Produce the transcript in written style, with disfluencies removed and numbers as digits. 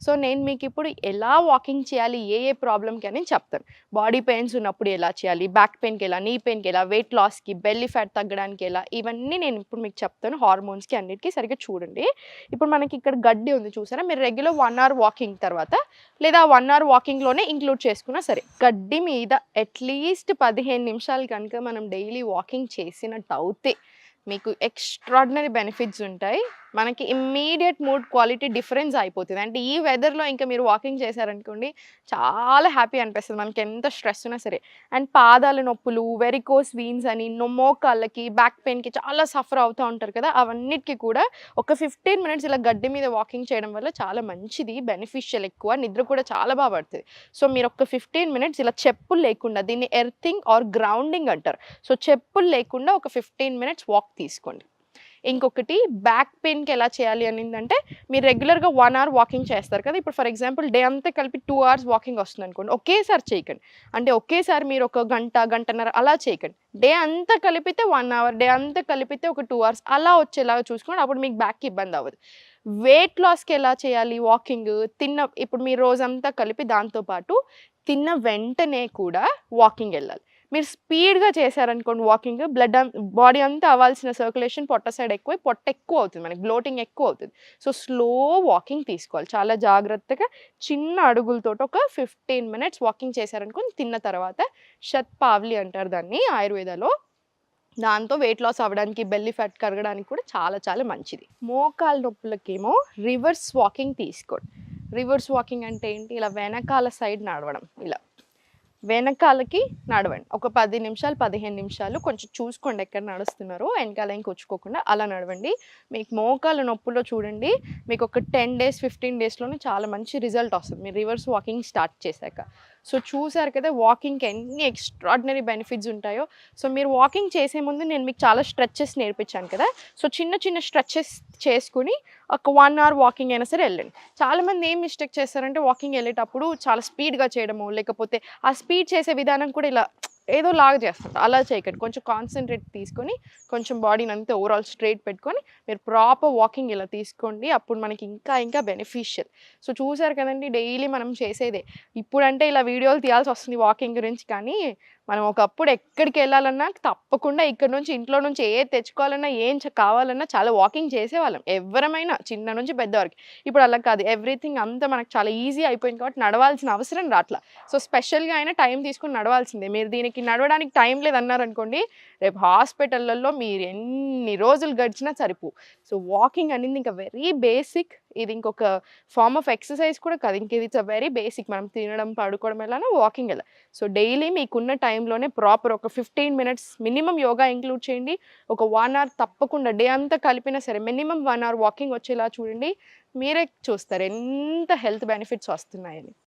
So నేను మీకు ఇప్పుడు ఎలా వాకింగ్ చేయాలి, ఏ ఏ ప్రాబ్లమ్కి అని చెప్తాను. బాడీ పెయిన్స్ ఉన్నప్పుడు ఎలా చేయాలి, బ్యాక్ పెయిన్కి ఎలా, నీ పెయిన్కి ఎలా, వెయిట్ లాస్కి, బెల్లీ ఫ్యాట్ తగ్గడానికి ఎలా, ఇవన్నీ నేను ఇప్పుడు మీకు చెప్తాను. హార్మోన్స్కి అన్నిటికీ సరిగ్గా చూడండి. ఇప్పుడు మనకి ఇక్కడ గడ్డి ఉంది చూసారా, మీరు రెగ్యులర్ 1 అవర్ వాకింగ్ తర్వాత లేదా 1 అవర్ వాకింగ్లోనే ఇంక్లూడ్ చేసుకున్నా సరే, గడ్డి మీద అట్లీస్ట్ 15 నిమిషాలు కనుక మనం డైలీ వాకింగ్ చేసినట్టు అవుతే మీకు ఎక్స్ట్రాడినరీ బెనిఫిట్స్ ఉంటాయి. మనకి ఇమ్మీడియట్ మూడ్ క్వాలిటీ డిఫరెన్స్ అయిపోతుంది. అంటే ఈ వెదర్‌లో ఇంకా మీరు వాకింగ్ చేశారనుకోండి, చాలా హ్యాపీ అనిపిస్తది. మనకి ఎంత స్ట్రెస్ ఉన్నా సరే. అండ్ పాదాల నొప్పులు, వెరికోస్ వీన్స్ అని, మోకాళ్ళకి, బ్యాక్ పెయిన్‌కి చాలా సఫర్ అవుతూ ఉంటారు కదా! అవన్నిటికి కూడా ఒక 15 మినిట్స్ ఇలా గడ్డి మీద వాకింగ్ చేయడం వల్ల చాలా మంచిది. బెనిఫిషియల్ ఎక్కువ. నిద్ర కూడా చాలా బా పడతది. సో మీరు ఒక 15 మినిట్స్ ఇలా చెప్పులు లేకుండా, దీన్ని ఎర్తింగ్ ఆర్ గ్రౌండింగ్ అంటారు. సో చెప్పులు లేకుండా ఒక 15 మినిట్స్ వాక్ తీసుకోండి. ఇంకొకటి బ్యాక్ పెయిన్‌కి ఎలా చేయాలి అనిందంటే, మీరు రెగ్యులర్‌గా 1 అవర్ వాకింగ్ చేస్తారు కదా! ఇప్పుడు ఫర్ ఎగ్జాంపుల్ డే అంతా కలిపి 2 అవర్స్ వాకింగ్ వస్తుందనుకోండి. ఒకేసారి చేయకండి. అంటే ఒకేసారి మీరు ఒక గంట, గంటన్నర అలా చేయకండి. డే అంతా కలిపితే 1 అవర్, డే అంతా కలిపితే ఒక 2 అవర్స్ అలా వచ్చేలాగా చూసుకోండి. అప్పుడు మీకు బ్యాక్‌కి ఇబ్బంది అవ్వదు. వెయిట్ లాస్‌కి ఎలా చేయాలి వాకింగ్? ఇప్పుడు మీరు రోజంతా కలిపి దాంతో పాటు తిన్న వెంటనే కూడా వాకింగ్ ఎళ్ళాలి. మీరు స్పీడ్‌గా చేశారనుకోండి వాకింగ్, బాడీ అంతా అవ్వాల్సిన సర్క్యులేషన్ పొట్ట సైడ్ ఎక్కువై, పొట్ట ఎక్కువ అవుతుంది. మనకి బ్లోటింగ్ ఎక్కువ అవుతుంది. సో స్లో వాకింగ్ తీసుకోవాలి. చాలా జాగ్రత్తగా చిన్న అడుగులతోటి ఒక 15 మినిట్స్ వాకింగ్ చేశారనుకోండి, తిన్న తర్వాత శత్పావలి అంటారు దాన్ని ఆయుర్వేదాలో. దాంతో వెయిట్ లాస్ అవ్వడానికి, బెల్లీ ఫ్యాట్ కరగడానికి కూడా చాలా చాలా మంచిది. మోకాళ్ళ నొప్పులకేమో రివర్స్ వాకింగ్ తీసుకోండి. రివర్స్ వాకింగ్ అంటే ఏంటి? ఇలా వెనకాల సైడ్ నడవడం. ఇలా వెనకాలకి నడవండి. ఒక 10 నిమిషాలు, 15 నిమిషాలు కొంచెం చూసుకోండి ఎక్కడ నడుస్తున్నారో, వెనకాల ఏం కూర్చుకోకుండా అలా నడవండి. మీకు మోకాళ్ళ నొప్పుల్లో చూడండి, మీకు ఒక 10 డేస్, 15 డేస్‌లోనే చాలా మంచి రిజల్ట్ వస్తుంది మీరు రివర్స్ వాకింగ్ స్టార్ట్ చేశాక. సో చూసారు కదా వాకింగ్‌కి ఎన్ని ఎక్స్ట్రాడినరీ బెనిఫిట్స్ ఉంటాయో. సో మీరు వాకింగ్ చేసే ముందు నేను మీకు చాలా స్ట్రెచెస్ నేర్పించాను కదా! సో చిన్న చిన్న స్ట్రెచెస్ చేసుకొని ఒక 1 అవర్ వాకింగ్ అయినా సరే వెళ్ళండి. చాలామంది ఏం మిస్టేక్ చేస్తారంటే వాకింగ్ వెళ్ళేటప్పుడు చాలా స్పీడ్‌గా చేయడమో, లేకపోతే ఆ స్పీడ్ చేసే విధానం కూడా ఇలా ఏదో లాగా చేస్తుంటారు. అలా చేయకండి. కొంచెం కాన్సంట్రేట్ తీసుకొని, కొంచెం బాడీని అంతా ఓవరాల్ స్ట్రెయిట్ పెట్టుకొని, మీరు ప్రాపర్ వాకింగ్ ఇలా తీసుకోండి. అప్పుడు మనకి ఇంకా ఇంకా బెనిఫిషియల్. సో చూసారు కదండీ, డైలీ మనం చేసేదే. ఇప్పుడంటే ఇలా వీడియోలు తీయాల్సి వస్తుంది వాకింగ్ గురించి, కానీ మనం ఒకప్పుడు ఎక్కడికి వెళ్ళాలన్నా తప్పకుండా ఇక్కడ నుంచి, ఇంట్లో నుంచి ఏది తెచ్చుకోవాలన్నా, ఏం కావాలన్నా చాలా వాకింగ్ చేసేవాళ్ళం. ఎవ్వరమైనా చిన్న నుంచి పెద్ద వరకు. ఇప్పుడు అలా కాదు. ఎవ్రీథింగ్ అంతా మనకు చాలా ఈజీ అయిపోయింది కాబట్టి నడవాల్సిన అవసరం రాట్లా. సో స్పెషల్‌గా అయినా టైం తీసుకొని నడవాల్సిందే. మీరు దీనికి నడవడానికి టైం లేదన్నారనుకోండి, రేపు హాస్పిటల్‌లలో మీరు ఎన్ని రోజులు గడిచినా సరిపోవు. సో వాకింగ్ అనేది ఇంకా వెరీ బేసిక్. ఇది ఇంకొక ఫార్మ్ ఆఫ్ ఎక్సర్సైజ్ కూడా కాదు. ఇంక ఇది ఇట్స్ వెరీ బేసిక్. మనం తినడం, పడుకోవడం ఎలానో వాకింగ్ ఎలా. సో డైలీ మీకున్న టైంలోనే ప్రాపర్ ఒక 15 మినిట్స్ మినిమమ్ యోగా ఇంక్లూడ్ చేయండి. ఒక 1 అవర్ తప్పకుండా డే అంతా కలిపినా సరే మినిమమ్ 1 అవర్ వాకింగ్ వచ్చేలా చూడండి. మీరే చూస్తారు ఎంత హెల్త్ బెనిఫిట్స్ వస్తున్నాయని.